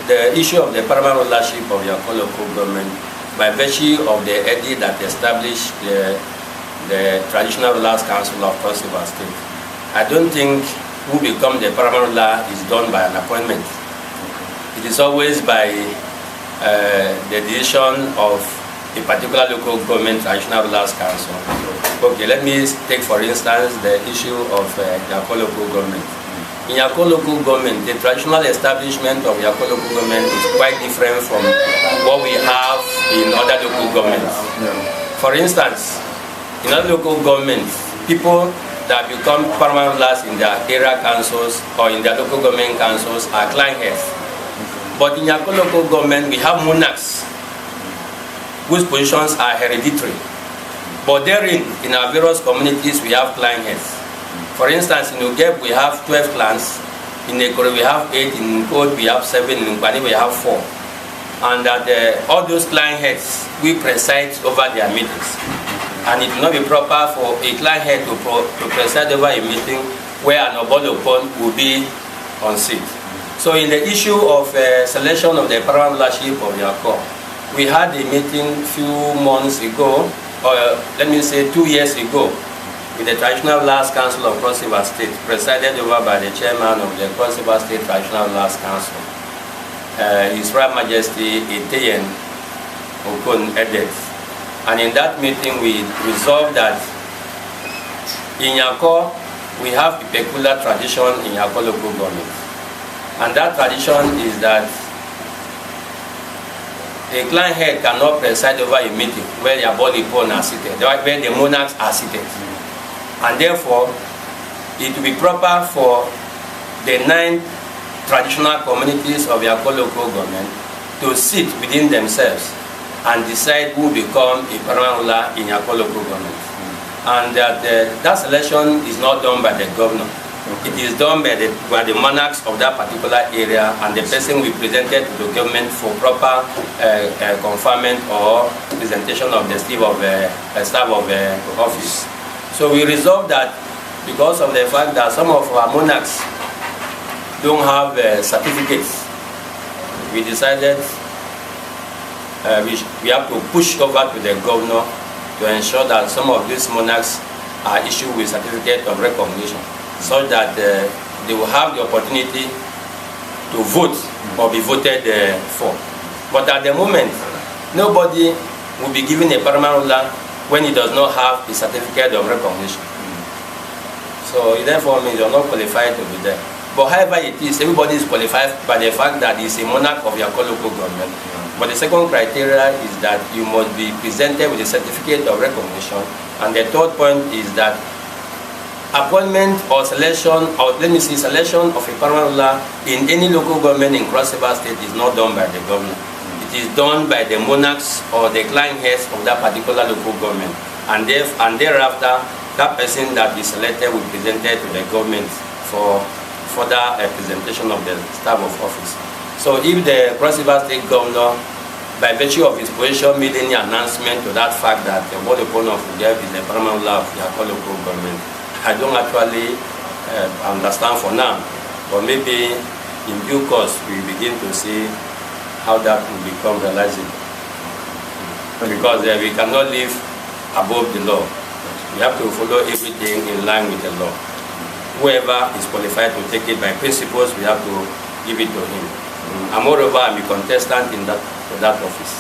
The issue of the paramount rulership of your local government by virtue of the edict that established the Traditional Rulers Council of Cross River State. I don't think who become the paramount ruler is done by an appointment. It is always by the decision of a particular local government Traditional Rulers Council. Okay, let me take for instance the issue of Yako local government. In Yako local government, the traditional establishment of Yako local government is quite different from what we have in other local governments. For instance, in other local governments, people that become paramount rulers in their area councils or in their local government councils are clan heads. But in Yako local government, we have monarchs whose positions are hereditary. But therein, in our various communities, we have clan heads. For instance, in Ugeb we have 12 clans, in Ekore we have 8, in Nkod we have 7, in Mkpani we have 4. And that all those clan heads, we preside over their meetings. And it will not be proper for a clan head to preside over a meeting where an Obol Lopon will be on seat. So in the issue of selection of the paramount rulership of Yako, we had a meeting few months ago, or let me say 2 years ago, with the Traditional Rulers Council of Cross River State, presided over by the chairman of the Cross River State Traditional Rulers Council, His Royal Majesty Eteyen Okon Edet. And in that meeting, we resolved that in Yako, we have a peculiar tradition in Yako local government. And that tradition is that a clan head cannot preside over a meeting where the Obol Lopon are seated, where the monarchs are seated. And therefore, it will be proper for the 9 traditional communities of Yako local government to sit within themselves and decide who become a paramount ruler in Yako local government. And that selection is not done by the governor. It is done by the monarchs of that particular area, and the person will be presented to the government for proper conferment or presentation of the staff of office. So we resolved that because of the fact that some of our monarchs don't have certificates, we decided we have to push over to the governor to ensure that some of these monarchs are issued with certificate of recognition, so that they will have the opportunity to vote or be voted for. But at the moment, nobody will be given a paramount ruler when he does not have a certificate of recognition. So it therefore means you're not qualified to be there. But however it is, everybody is qualified by the fact that he's a monarch of your local government. But the second criteria is that you must be presented with a certificate of recognition. And the third point is that appointment or selection, or let me see, selection of a paramount ruler in any local government in Cross River State is not done by the governor. Is done by the monarchs or the clan heads of that particular local government, and thereafter that person that is selected will be presented to the government for further presentation of the staff of office. So if the Cross River State governor, by virtue of his position, made any announcement to that fact that the Obol Lopon of Ugeb is the paramount ruler of Yako local government, I don't actually understand for now, but maybe in due course we begin to see how that will become realizable. Because we cannot live above the law. We have to follow everything in line with the law. Whoever is qualified to take it by principles, we have to give it to him. And moreover, I'm a contestant in that office.